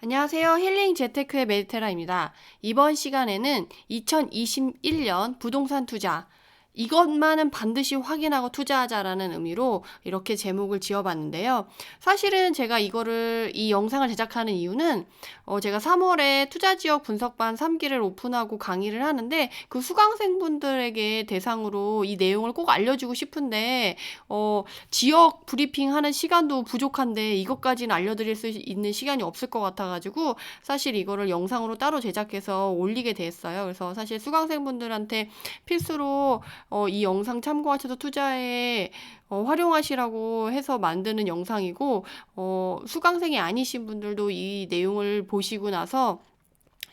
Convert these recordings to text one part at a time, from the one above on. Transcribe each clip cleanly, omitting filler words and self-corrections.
안녕하세요. 힐링 재테크의 메디테라입니다. 이번 시간에는 2021년 부동산 투자, 이것만은 반드시 확인하고 투자하자라는 의미로 이렇게 제목을 지어봤는데요. 사실은 제가 이 영상을 제작하는 이유는 제가 3월에 투자지역 분석반 3기를 오픈하고 강의를 하는데 그 수강생분들에게 대상으로 이 내용을 꼭 알려주고 싶은데 지역 브리핑 하는 시간도 부족한데 이것까지는 알려드릴 수 있는 시간이 없을 것 같아가지고 사실 이거를 영상으로 따로 제작해서 올리게 됐어요. 그래서 사실 수강생분들한테 필수로 이 영상 참고하셔서 투자에 활용하시라고 해서 만드는 영상이고, 수강생이 아니신 분들도 이 내용을 보시고 나서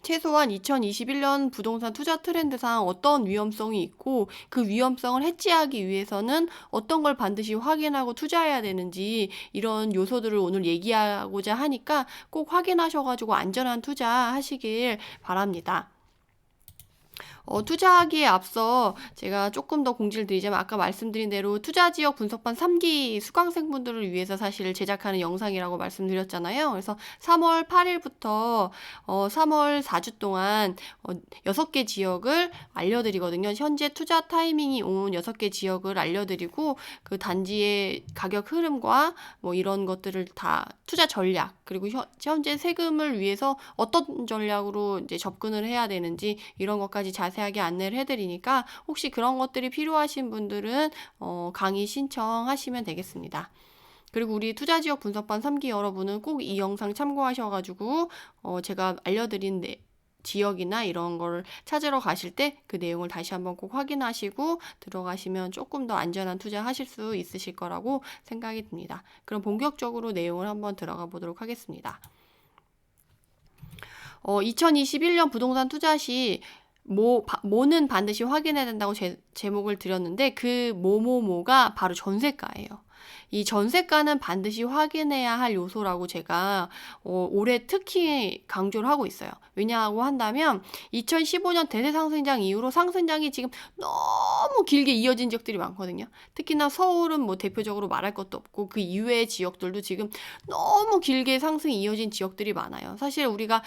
최소한 2021년 부동산 투자 트렌드상 어떤 위험성이 있고 그 위험성을 해지하기 위해서는 어떤 걸 반드시 확인하고 투자해야 되는지 이런 요소들을 오늘 얘기하고자 하니까 꼭 확인하셔가지고 안전한 투자하시길 바랍니다. 투자하기에 앞서 제가 조금 더 공지를 드리자면 아까 말씀드린 대로 투자지역 분석반 3기 수강생분들을 위해서 사실 제작하는 영상이라고 말씀드렸잖아요. 그래서 3월 8일부터 3월 4주 동안 6개 지역을 알려드리거든요. 현재 투자 타이밍이 온 6개 지역을 알려드리고 그 단지의 가격 흐름과 뭐 이런 것들을 다 투자 전략 그리고 현재 세금을 위해서 어떤 전략으로 이제 접근을 해야 되는지 이런 것까지 자세하게 안내를 해드리니까 혹시 그런 것들이 필요하신 분들은 강의 신청하시면 되겠습니다. 그리고 우리 투자지역 분석반 3기 여러분은 꼭 이 영상 참고하셔가지고 제가 알려드린 지역이나 이런 거를 찾으러 가실 때 그 내용을 다시 한번 꼭 확인하시고 들어가시면 조금 더 안전한 투자하실 수 있으실 거라고 생각이 듭니다. 그럼 본격적으로 내용을 한번 들어가 보도록 하겠습니다. 2021년 부동산 투자 시 뭐는 반드시 확인해야 된다고 제목을 드렸는데 그 뭐가 바로 전세가예요. 이 전세가는 반드시 확인해야 할 요소라고 제가 올해 특히 강조를 하고 있어요. 왜냐하고 한다면 2015년 대세 상승장 이후로 상승장이 지금 너무 길게 이어진 지역들이 많거든요. 특히나 서울은 뭐 대표적으로 말할 것도 없고 그 이외의 지역들도 지금 너무 길게 상승이 이어진 지역들이 많아요. 사실 우리가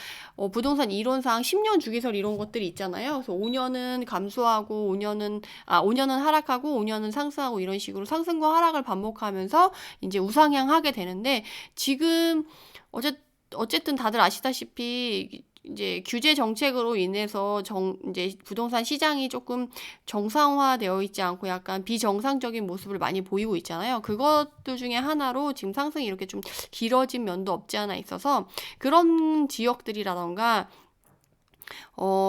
부동산 이론상 10년 주기설 이런 것들이 있잖아요. 그래서 5년은 감소하고 5년은 하락하고 5년은 상승하고 이런 식으로 상승과 하락을 반복하면서 이제 우상향하게 되는데 지금 어쨌든 다들 아시다시피 이제 규제 정책으로 인해서 이제 부동산 시장이 조금 정상화되어 있지 않고 약간 비정상적인 모습을 많이 보이고 있잖아요. 그것들 중에 하나로 지금 상승이 이렇게 좀 길어진 면도 없지 않아 있어서 그런 지역들이라던가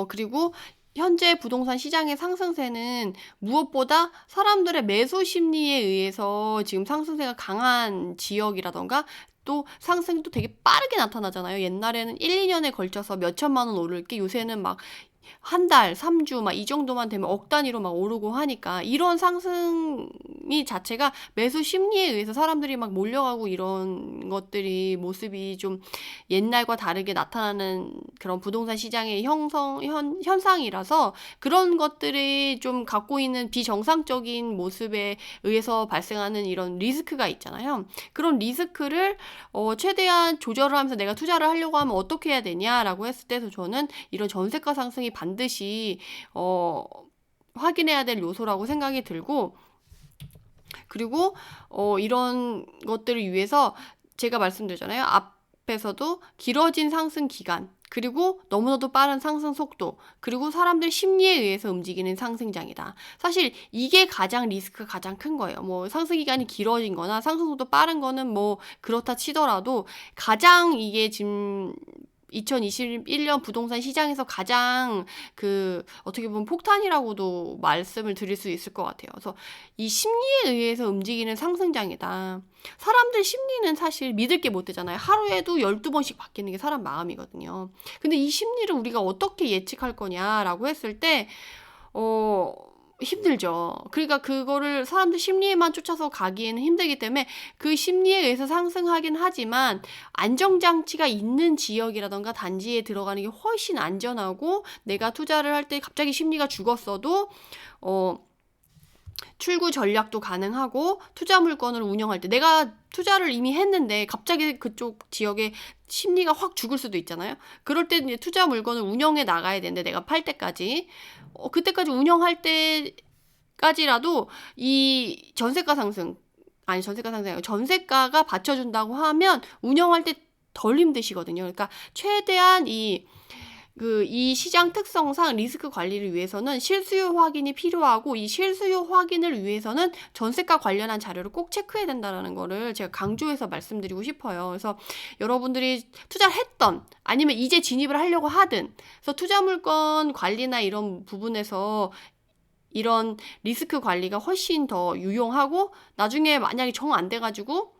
그리고 현재 부동산 시장의 상승세는 무엇보다 사람들의 매수 심리에 의해서 지금 상승세가 강한 지역이라던가 또 상승도 되게 빠르게 나타나잖아요. 옛날에는 1, 2년에 걸쳐서 몇 천만 원 오를 게 요새는 막 한 달, 3주 막 이 정도만 되면 억 단위로 막 오르고 하니까 이런 상승이 자체가 매수 심리에 의해서 사람들이 막 몰려가고 이런 것들이 모습이 좀 옛날과 다르게 나타나는 그런 부동산 시장의 현상이라서 그런 것들이 좀 갖고 있는 비정상적인 모습에 의해서 발생하는 이런 리스크가 있잖아요. 그런 리스크를 최대한 조절을 하면서 내가 투자를 하려고 하면 어떻게 해야 되냐라고 했을 때도 저는 이런 전세가 상승이 반드시 확인해야 될 요소라고 생각이 들고 그리고 이런 것들을 위해서 제가 말씀드렸잖아요. 앞에서도 길어진 상승 기간 그리고 너무나도 빠른 상승 속도 그리고 사람들 심리에 의해서 움직이는 상승장이다. 사실 이게 가장 리스크가 가장 큰 거예요. 뭐 상승 기간이 길어진 거나 상승 속도 빠른 거는 뭐 그렇다 치더라도 가장 이게 지금 2021년 부동산 시장에서 가장 어떻게 보면 폭탄이라고도 말씀을 드릴 수 있을 것 같아요. 그래서 이 심리에 의해서 움직이는 상승장이다. 사람들 심리는 사실 믿을 게 못 되잖아요. 하루에도 12번씩 바뀌는 게 사람 마음이거든요. 근데 이 심리를 우리가 어떻게 예측할 거냐라고 했을 때, 힘들죠. 그러니까 그거를 사람들 심리에만 쫓아서 가기에는 힘들기 때문에 그 심리에 의해서 상승하긴 하지만 안정장치가 있는 지역이라던가 단지에 들어가는 게 훨씬 안전하고 내가 투자를 할 때 갑자기 심리가 죽었어도 출구 전략도 가능하고 투자 물건을 운영할 때 내가 투자를 이미 했는데 갑자기 그쪽 지역에 심리가 확 죽을 수도 있잖아요. 그럴 때 이제 투자 물건을 운영해 나가야 되는데 내가 팔 때까지 그때까지 운영할 때까지라도 이 전세가 상승 아니 전세가 상승이 아니고 전세가가 받쳐준다고 하면 운영할 때 덜 힘드시거든요. 그러니까 최대한 이 시장 특성상 리스크 관리를 위해서는 실수요 확인이 필요하고 이 실수요 확인을 위해서는 전세가 관련한 자료를 꼭 체크해야 된다는 거를 제가 강조해서 말씀드리고 싶어요. 그래서 여러분들이 투자를 했던 아니면 이제 진입을 하려고 하든 그래서 투자 물건 관리나 이런 부분에서 이런 리스크 관리가 훨씬 더 유용하고 나중에 만약에 정 안 돼가지고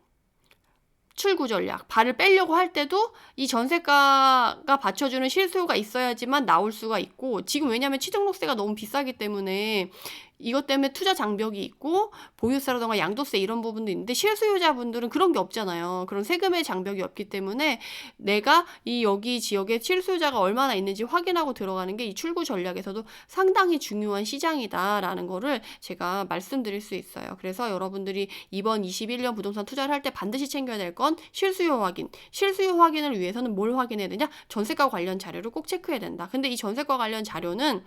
출구 전략, 발을 빼려고 할 때도 이 전세가가 받쳐주는 실수요가 있어야지만 나올 수가 있고 지금 왜냐하면 취등록세가 너무 비싸기 때문에 이것 때문에 투자 장벽이 있고 보유세라던가 양도세 이런 부분도 있는데 실수요자분들은 그런 게 없잖아요. 그런 세금의 장벽이 없기 때문에 내가 여기 지역에 실수요자가 얼마나 있는지 확인하고 들어가는 게 이 출구 전략에서도 상당히 중요한 시장이다라는 거를 제가 말씀드릴 수 있어요. 그래서 여러분들이 이번 21년 부동산 투자를 할 때 반드시 챙겨야 될 건 실수요 확인. 실수요 확인을 위해서는 뭘 확인해야 되냐? 전세가 관련 자료를 꼭 체크해야 된다. 근데 이 전세가 관련 자료는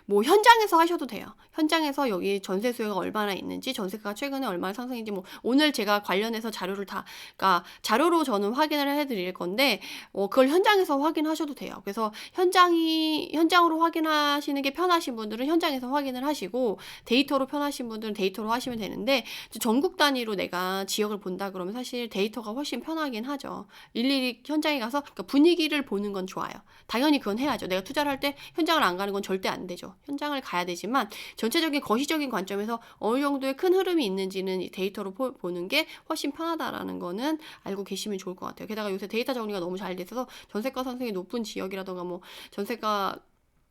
뭐 현장에서 하셔도 돼요. 현장에서 여기 전세 수요가 얼마나 있는지, 전세가가 최근에 얼마나 상승인지 뭐 오늘 제가 관련해서 자료를 그러니까 자료로 저는 확인을 해드릴 건데 그걸 현장에서 확인하셔도 돼요. 그래서 현장으로 확인하시는 게 편하신 분들은 현장에서 확인을 하시고 데이터로 편하신 분들은 데이터로 하시면 되는데 전국 단위로 내가 지역을 본다 그러면 사실 데이터가 훨씬 편하긴 하죠. 일일이 현장에 가서 그러니까 분위기를 보는 건 좋아요. 당연히 그건 해야죠. 내가 투자를 할 때 현장을 안 가는 건 절대 안 되죠. 현장을 가야 되지만 전체적인 거시적인 관점에서 어느 정도의 큰 흐름이 있는지는 데이터로 보는 게 훨씬 편하다라는 거는 알고 계시면 좋을 것 같아요. 게다가 요새 데이터 정리가 너무 잘 돼 있어서 전세가 상승이 높은 지역이라던가 뭐 전세가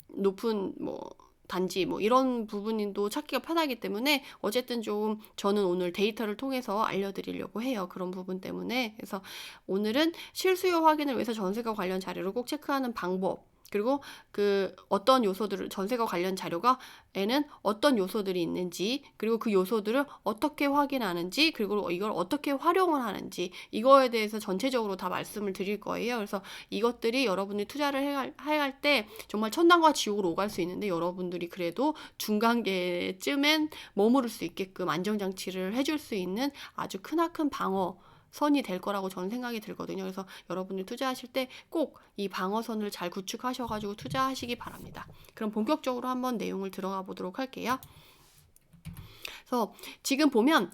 높은 뭐 단지 뭐 이런 부분도 찾기가 편하기 때문에 어쨌든 좀 저는 오늘 데이터를 통해서 알려드리려고 해요. 그런 부분 때문에. 그래서 오늘은 실수요 확인을 위해서 전세가 관련 자료를 꼭 체크하는 방법 그리고 어떤 요소들을 전세가 관련 자료가에는 어떤 요소들이 있는지 그리고 그 요소들을 어떻게 확인하는지 그리고 이걸 어떻게 활용을 하는지 이거에 대해서 전체적으로 다 말씀을 드릴 거예요. 그래서 이것들이 여러분이 투자를 해갈 때 정말 천당과 지옥으로 오갈 수 있는데 여러분들이 그래도 중간계쯤엔 머무를 수 있게끔 안정장치를 해줄 수 있는 아주 크나큰 방어선이 될 거라고 저는 생각이 들거든요. 그래서 여러분이 투자하실 때 꼭 이 방어선을 잘 구축하셔가지고 투자하시기 바랍니다. 그럼 본격적으로 한번 내용을 들어가 보도록 할게요. 그래서 지금 보면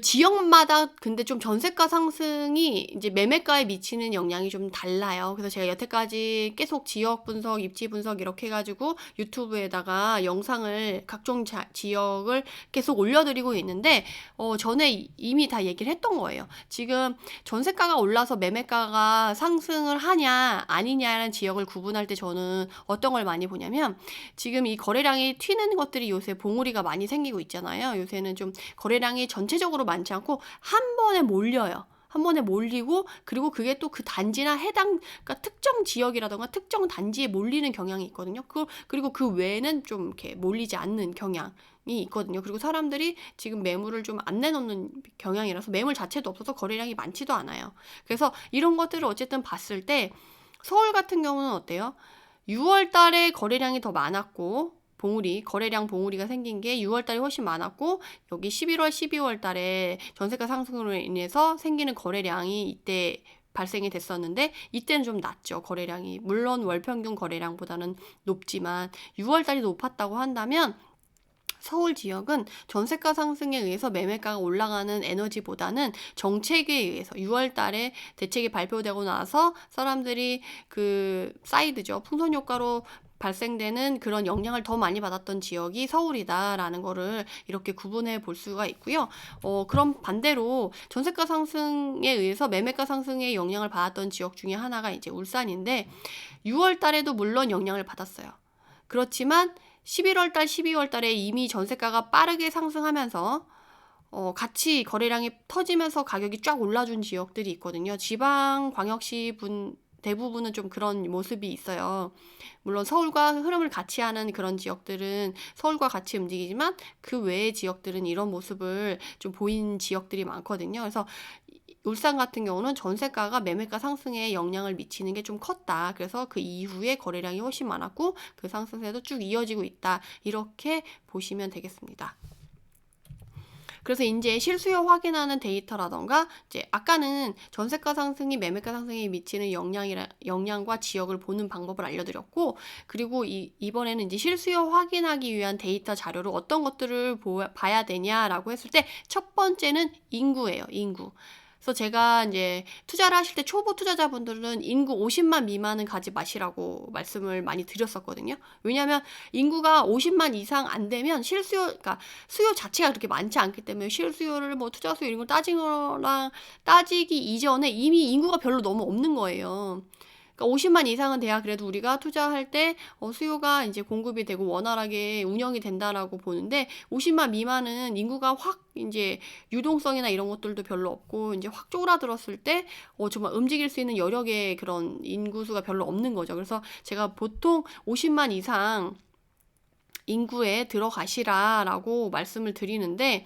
지역마다 근데 좀 전세가 상승이 이제 매매가에 미치는 영향이 좀 달라요. 그래서 제가 여태까지 계속 지역 분석, 입지 분석 이렇게 해가지고 유튜브에다가 영상을 각종 지역을 계속 올려드리고 있는데 전에 이미 다 얘기를 했던 거예요. 지금 전세가가 올라서 매매가가 상승을 하냐 아니냐라는 지역을 구분할 때 저는 어떤 걸 많이 보냐면 지금 이 거래량이 튀는 것들이 요새 봉우리가 많이 생기고 있잖아요. 요새는 좀 거래량이 전체적으로 많지 않고 한 번에 몰려요. 한 번에 몰리고 그리고 그게 또 그 단지나 그러니까 특정 지역이라던가 특정 단지에 몰리는 경향이 있거든요. 그리고 그 외에는 좀 이렇게 몰리지 않는 경향이 있거든요. 그리고 사람들이 지금 매물을 좀 안 내놓는 경향이라서 매물 자체도 없어서 거래량이 많지도 않아요. 그래서 이런 것들을 어쨌든 봤을 때 서울 같은 경우는 어때요? 6월 달에 거래량이 더 많았고 거래량 봉우리가 생긴 게 6월 달에 훨씬 많았고 여기 11월, 12월 달에 전세가 상승으로 인해서 생기는 거래량이 이때 발생이 됐었는데 이때는 좀 낮죠. 거래량이. 물론 월평균 거래량보다는 높지만 6월 달이 높았다고 한다면 서울 지역은 전세가 상승에 의해서 매매가가 올라가는 에너지보다는 정책에 의해서 6월 달에 대책이 발표되고 나서 사람들이 사이드죠. 풍선 효과로 발생되는 그런 영향을 더 많이 받았던 지역이 서울이다라는 거를 이렇게 구분해 볼 수가 있고요. 그럼 반대로 전세가 상승에 의해서 매매가 상승에 영향을 받았던 지역 중에 하나가 이제 울산인데 6월 달에도 물론 영향을 받았어요. 그렇지만 11월 달, 12월 달에 이미 전세가가 빠르게 상승하면서 같이 거래량이 터지면서 가격이 쫙 올라준 지역들이 있거든요. 지방 광역시 대부분은 좀 그런 모습이 있어요. 물론 서울과 흐름을 같이 하는 그런 지역들은 서울과 같이 움직이지만 그 외의 지역들은 이런 모습을 좀 보인 지역들이 많거든요. 그래서 울산 같은 경우는 전세가가 매매가 상승에 영향을 미치는 게 좀 컸다. 그래서 그 이후에 거래량이 훨씬 많았고 그 상승세도 쭉 이어지고 있다. 이렇게 보시면 되겠습니다. 그래서 이제 실수요 확인하는 데이터라던가 이제 아까는 전세가 상승이 매매가 상승에 미치는 영향과 지역을 보는 방법을 알려드렸고, 그리고 이번에는 이제 실수요 확인하기 위한 데이터 자료로 어떤 것들을 봐야 되냐라고 했을 때 첫 번째는 인구예요. 인구. 그래서 제가 이제 투자를 하실 때 초보 투자자분들은 인구 50만 미만은 가지 마시라고 말씀을 많이 드렸었거든요. 왜냐하면 인구가 50만 이상 안 되면 그러니까 수요 자체가 그렇게 많지 않기 때문에 실수요를 뭐 투자 수요 이런 걸 따지기 이전에 이미 인구가 별로 너무 없는 거예요. 그러니까 50만 이상은 돼야 그래도 우리가 투자할 때 수요가 이제 공급이 되고 원활하게 운영이 된다라고 보는데 50만 미만은 인구가 확 이제 유동성이나 이런 것들도 별로 없고 이제 확 쪼그라들었을 때 정말 움직일 수 있는 여력의 그런 인구수가 별로 없는 거죠. 그래서 제가 보통 50만 이상 인구에 들어가시라라고 말씀을 드리는데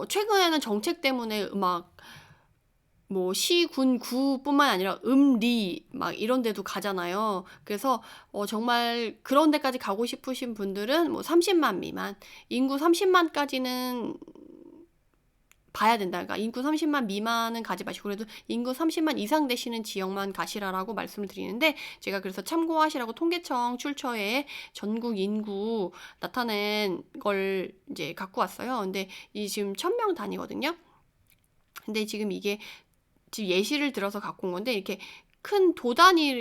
최근에는 정책 때문에 뭐 시, 군, 구뿐만 아니라 리 막 이런 데도 가잖아요. 그래서 정말 그런 데까지 가고 싶으신 분들은 뭐 30만 미만, 인구 30만까지는 봐야 된다. 그러니까 인구 30만 미만은 가지 마시고 그래도 인구 30만 이상 되시는 지역만 가시라라고 말씀을 드리는데, 제가 그래서 참고하시라고 통계청 출처에 전국 인구 나타낸 걸 이제 갖고 왔어요. 근데 이 지금 1000명 단위거든요. 근데 지금 이게 지금 예시를 들어서 갖고 온 건데 이렇게 큰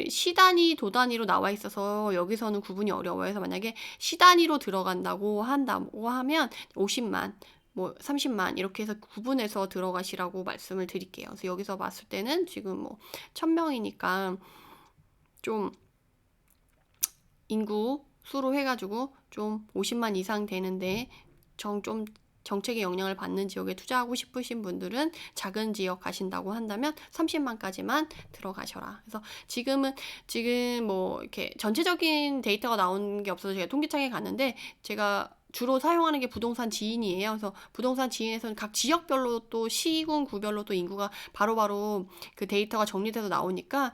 시단위 도단위로 나와 있어서 여기서는 구분이 어려워요. 그래서 만약에 시단위로 들어간다고 하면 50만, 뭐 30만 이렇게 해서 구분해서 들어가시라고 말씀을 드릴게요. 그래서 여기서 봤을 때는 지금 뭐 1000명이니까 좀 인구 수로 해가지고 좀 50만 이상 되는데 좀 정책의 영향을 받는 지역에 투자하고 싶으신 분들은 작은 지역 가신다고 한다면 30만까지만 들어가셔라. 그래서 지금 뭐 이렇게 전체적인 데이터가 나온 게 없어서 제가 통계청에 갔는데 제가 주로 사용하는 게 부동산 지인이에요. 그래서 부동산 지인에서는 각 지역별로 또 시군 구별로 또 인구가 바로바로 그 데이터가 정리돼서 나오니까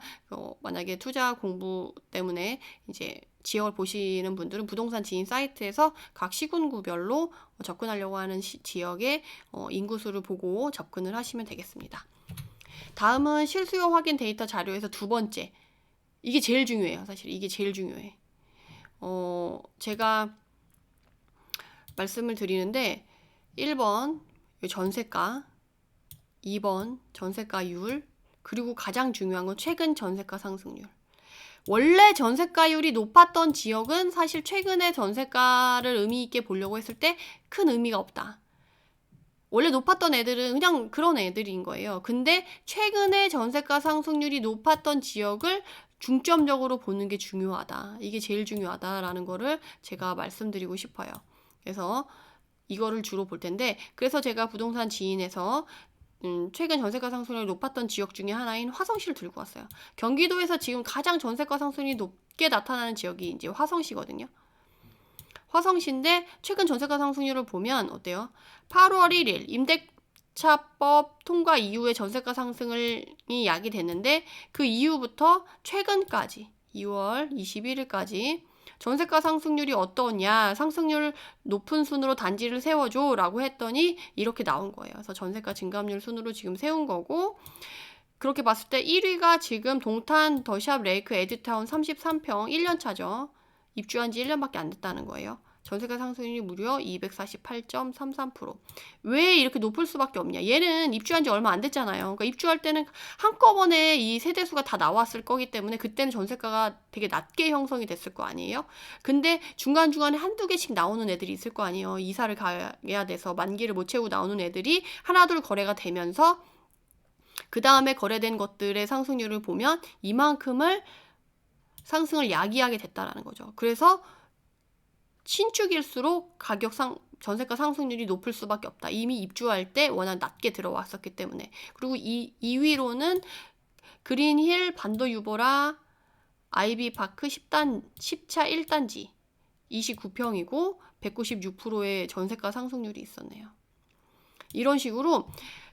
만약에 투자 공부 때문에 이제 지역을 보시는 분들은 부동산 지인 사이트에서 각 시군구별로 접근하려고 하는 지역의 인구수를 보고 접근을 하시면 되겠습니다. 다음은 실수요 확인 데이터 자료에서 두 번째. 이게 제일 중요해요. 사실 이게 제일 중요해. 제가 말씀을 드리는데 1번 전세가, 2번 전세가율, 그리고 가장 중요한 건 최근 전세가 상승률. 원래 전세가율이 높았던 지역은 사실 최근에 전세가를 의미 있게 보려고 했을 때 큰 의미가 없다. 원래 높았던 애들은 그냥 그런 애들인 거예요. 근데 최근에 전세가 상승률이 높았던 지역을 중점적으로 보는 게 중요하다. 이게 제일 중요하다라는 거를 제가 말씀드리고 싶어요. 그래서 이거를 주로 볼 텐데, 그래서 제가 부동산 지인에서 최근 전세가 상승률이 높았던 지역 중에 하나인 화성시를 들고 왔어요. 경기도에서 지금 가장 전세가 상승률이 높게 나타나는 지역이 이제 화성시거든요. 화성시인데 최근 전세가 상승률을 보면 어때요? 8월 1일 임대차법 통과 이후에 전세가 상승이 야기됐는데 그 이후부터 최근까지 2월 21일까지 전세가 상승률이 어떠냐, 상승률 높은 순으로 단지를 세워줘 라고 했더니 이렇게 나온 거예요. 그래서 전세가 증감률 순으로 지금 세운 거고, 그렇게 봤을 때 1위가 지금 동탄 더샵 레이크 에듀타운 33평 1년 차죠. 입주한 지 1년밖에 안 됐다는 거예요. 전세가 상승률이 무려 248.33%. 왜 이렇게 높을 수밖에 없냐? 얘는 입주한 지 얼마 안 됐잖아요. 그러니까 입주할 때는 한꺼번에 이 세대수가 다 나왔을 거기 때문에 그때는 전세가가 되게 낮게 형성이 됐을 거 아니에요? 근데 중간중간에 한두 개씩 나오는 애들이 있을 거 아니에요? 이사를 가야 돼서 만기를 못 채우고 나오는 애들이 하나둘 거래가 되면서 그 다음에 거래된 것들의 상승률을 보면 이만큼을 상승을 야기하게 됐다라는 거죠. 그래서 신축일수록 전세가 상승률이 높을 수밖에 없다. 이미 입주할 때 워낙 낮게 들어왔었기 때문에. 그리고 2위로는 그린힐, 반도 유보라, 아이비파크 10차 1단지 29평이고 196%의 전세가 상승률이 있었네요. 이런 식으로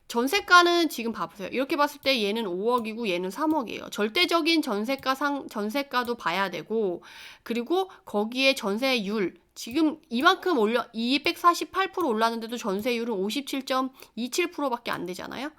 전세가는 지금 봐보세요. 이렇게 봤을 때 얘는 5억이고 얘는 3억이에요. 절대적인 전세가도 봐야 되고, 그리고 거기에 전세율, 지금 이만큼 248% 올랐는데도 전세율은 57.27%밖에 안 되잖아요.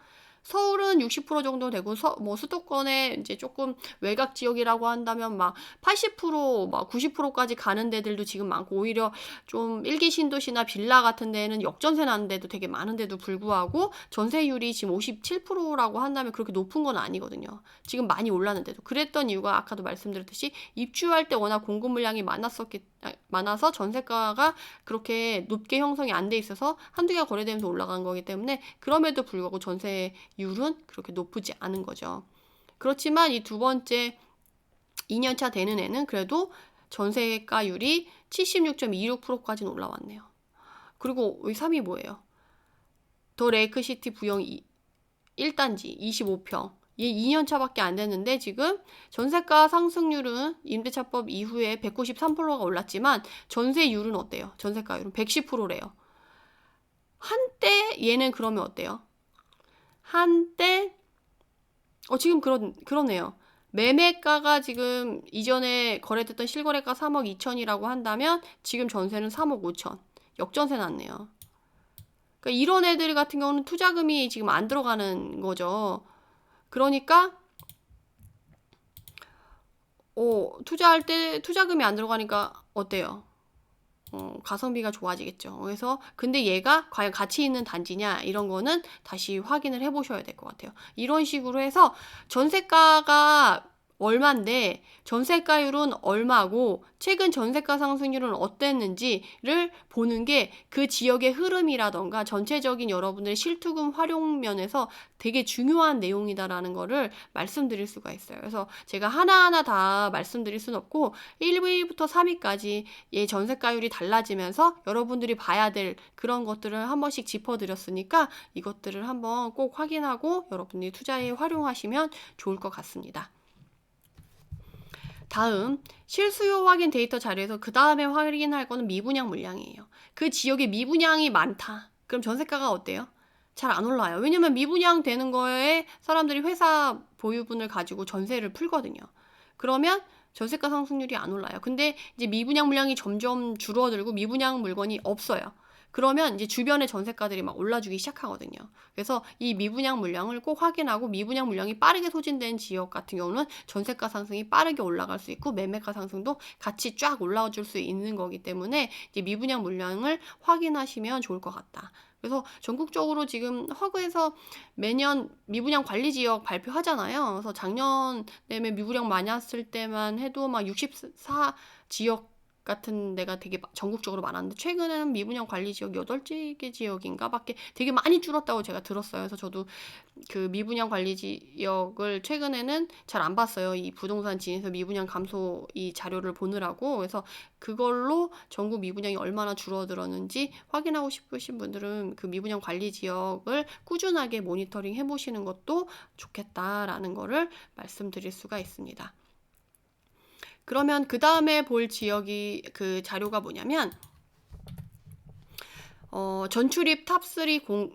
서울은 60% 정도 되고, 뭐 수도권에 이제 조금 외곽 지역이라고 한다면 막 80%, 막 90%까지 가는 데들도 지금 많고, 오히려 좀 일기 신도시나 빌라 같은 데는 역전세 나는 데도 되게 많은데도 불구하고 전세율이 지금 57%라고 한다면 그렇게 높은 건 아니거든요. 지금 많이 올랐는데도. 그랬던 이유가 아까도 말씀드렸듯이 입주할 때 워낙 공급 물량이 많아서 전세가가 그렇게 높게 형성이 안 돼 있어서 한두 개가 거래되면서 올라간 거기 때문에, 그럼에도 불구하고 전세율은 그렇게 높지 않은 거죠. 그렇지만 이 두 번째 2년차 되는 애는 그래도 전세가율이 76.26%까지는 올라왔네요. 그리고 이 3위 뭐예요? 더 레이크시티 부영 1단지 25평. 얘 2년차밖에 안 됐는데 지금 전세가 상승률은 임대차법 이후에 193%가 올랐지만 전세율은 어때요? 전세가율은 110%래요. 한때 얘는 그러면 어때요? 한때 지금 그러네요. 매매가가 지금 이전에 거래됐던 실거래가 3억 2천이라고 한다면 지금 전세는 3억 5천. 역전세 났네요. 그러니까 이런 애들 같은 경우는 투자금이 지금 안 들어가는 거죠. 그러니까 투자할 때 투자금이 안 들어가니까 어때요? 가성비가 좋아지겠죠. 그래서 근데 얘가 과연 가치 있는 단지냐, 이런 거는 다시 확인을 해보셔야 될 것 같아요. 이런 식으로 해서 전세가가 얼마인데 전세가율은 얼마고 최근 전세가 상승률은 어땠는지를 보는 게 그 지역의 흐름이라던가 전체적인 여러분들의 실투금 활용 면에서 되게 중요한 내용이다라는 거를 말씀드릴 수가 있어요. 그래서 제가 하나하나 다 말씀드릴 수는 없고 1위부터 3위까지 얘 전세가율이 달라지면서 여러분들이 봐야 될 그런 것들을 한 번씩 짚어드렸으니까 이것들을 한번 꼭 확인하고 여러분들이 투자에 활용하시면 좋을 것 같습니다. 다음 실수요 확인 데이터 자료에서 그 다음에 확인할 거는 미분양 물량이에요. 그 지역에 미분양이 많다. 그럼 전세가가 어때요? 잘 안 올라요. 왜냐면 미분양 되는 거에 사람들이 회사 보유분을 가지고 전세를 풀거든요. 그러면 전세가 상승률이 안 올라요. 근데 이제 미분양 물량이 점점 줄어들고 미분양 물건이 없어요. 그러면 이제 주변의 전세가들이 막 올라주기 시작하거든요. 그래서 이 미분양 물량을 꼭 확인하고, 미분양 물량이 빠르게 소진된 지역 같은 경우는 전세가 상승이 빠르게 올라갈 수 있고 매매가 상승도 같이 쫙 올라와 줄 수 있는 거기 때문에 이제 미분양 물량을 확인하시면 좋을 것 같다. 그래서 전국적으로 지금 허그에서 매년 미분양 관리 지역 발표하잖아요. 그래서 작년 내에 미분양 많이 왔을 때만 해도 막 64 지역 같은 데가 되게 전국적으로 많았는데 최근에는 미분양 관리 지역 8개 지역인가 밖에 되게 많이 줄었다고 제가 들었어요. 그래서 저도 그 미분양 관리 지역을 최근에는 잘 안 봤어요. 이 부동산 진에서 미분양 감소 이 자료를 보느라고. 그래서 그걸로 전국 미분양이 얼마나 줄어들었는지 확인하고 싶으신 분들은 그 미분양 관리 지역을 꾸준하게 모니터링 해보시는 것도 좋겠다라는 거를 말씀드릴 수가 있습니다. 그러면 그 다음에 볼 지역이 그 자료가 뭐냐면 전출입 탑3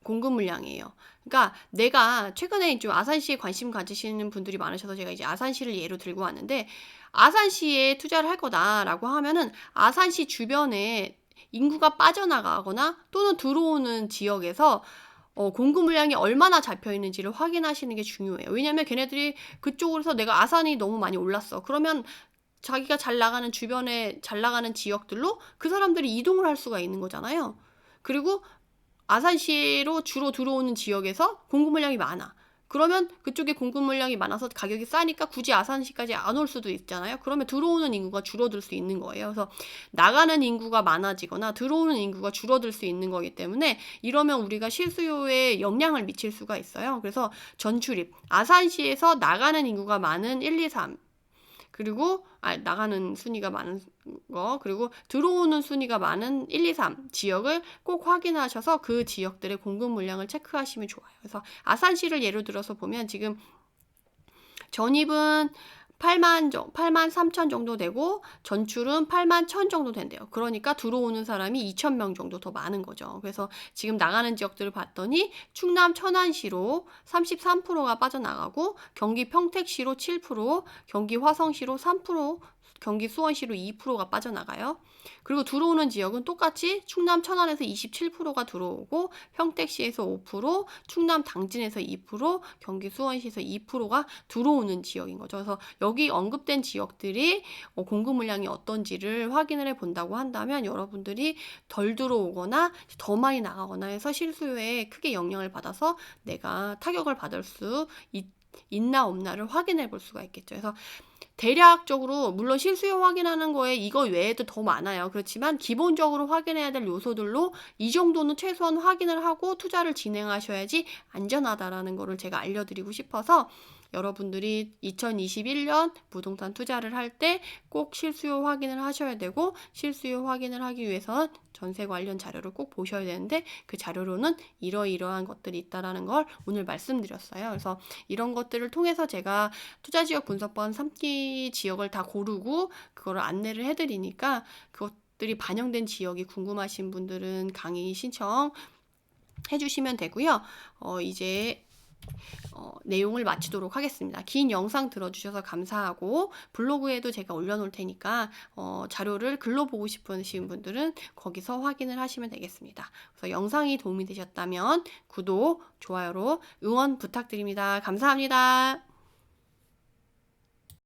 공급 물량이에요. 그러니까 내가 최근에 좀 아산시에 관심 가지시는 분들이 많으셔서 제가 이제 아산시를 예로 들고 왔는데, 아산시에 투자를 할 거다라고 하면은 아산시 주변에 인구가 빠져나가거나 또는 들어오는 지역에서 공급 물량이 얼마나 잡혀 있는지를 확인하시는 게 중요해요. 왜냐면 걔네들이 그쪽으로서 내가 아산이 너무 많이 올랐어. 그러면 자기가 잘 나가는 주변에 잘 나가는 지역들로 그 사람들이 이동을 할 수가 있는 거잖아요. 그리고 아산시로 주로 들어오는 지역에서 공급 물량이 많아. 그러면 그쪽에 공급 물량이 많아서 가격이 싸니까 굳이 아산시까지 안 올 수도 있잖아요. 그러면 들어오는 인구가 줄어들 수 있는 거예요. 그래서 나가는 인구가 많아지거나 들어오는 인구가 줄어들 수 있는 거기 때문에 이러면 우리가 실수요에 영향을 미칠 수가 있어요. 그래서 전출입, 아산시에서 나가는 인구가 많은 1, 2, 3, 그리고 나가는 순위가 많은 거, 그리고 들어오는 순위가 많은 1, 2, 3 지역을 꼭 확인하셔서 그 지역들의 공급 물량을 체크하시면 좋아요. 그래서 아산시를 예로 들어서 보면 지금 전입은 8만 3천 정도 되고 전출은 8만 1천 정도 된대요. 그러니까 들어오는 사람이 2천 명 정도 더 많은 거죠. 그래서 지금 나가는 지역들을 봤더니 충남 천안시로 33%가 빠져나가고 경기 평택시로 7%, 경기 화성시로 3%, 경기 수원시로 2%가 빠져나가요. 그리고 들어오는 지역은 똑같이 충남 천안에서 27%가 들어오고 평택시에서 5%, 충남 당진에서 2%, 경기 수원시에서 2%가 들어오는 지역인 거죠. 그래서 여기 언급된 지역들이 공급 물량이 어떤지를 확인을 해 본다고 한다면 여러분들이 덜 들어오거나 더 많이 나가거나 해서 실수요에 크게 영향을 받아서 내가 타격을 받을 수 있나 없나를 확인해 볼 수가 있겠죠. 그래서 대략적으로 물론 실수요 확인하는 거에 이거 외에도 더 많아요. 그렇지만 기본적으로 확인해야 될 요소들로 이 정도는 최소한 확인을 하고 투자를 진행하셔야지 안전하다라는 거를 제가 알려드리고 싶어서 여러분들이 2021년 부동산 투자를 할 때 꼭 실수요 확인을 하셔야 되고 실수요 확인을 하기 위해서는 전세 관련 자료를 꼭 보셔야 되는데 그 자료로는 이러이러한 것들이 있다라는 걸 오늘 말씀드렸어요. 그래서 이런 것들을 통해서 제가 투자지역 분석본 3기 지역을 다 고르고 그거를 안내를 해드리니까 그것들이 반영된 지역이 궁금하신 분들은 강의 신청 해주시면 되고요. 이제 내용을 마치도록 하겠습니다. 긴 영상 들어주셔서 감사하고 블로그에도 제가 올려놓을 테니까 자료를 글로 보고 싶으신 분들은 거기서 확인을 하시면 되겠습니다. 그래서 영상이 도움이 되셨다면 구독, 좋아요로 응원 부탁드립니다. 감사합니다.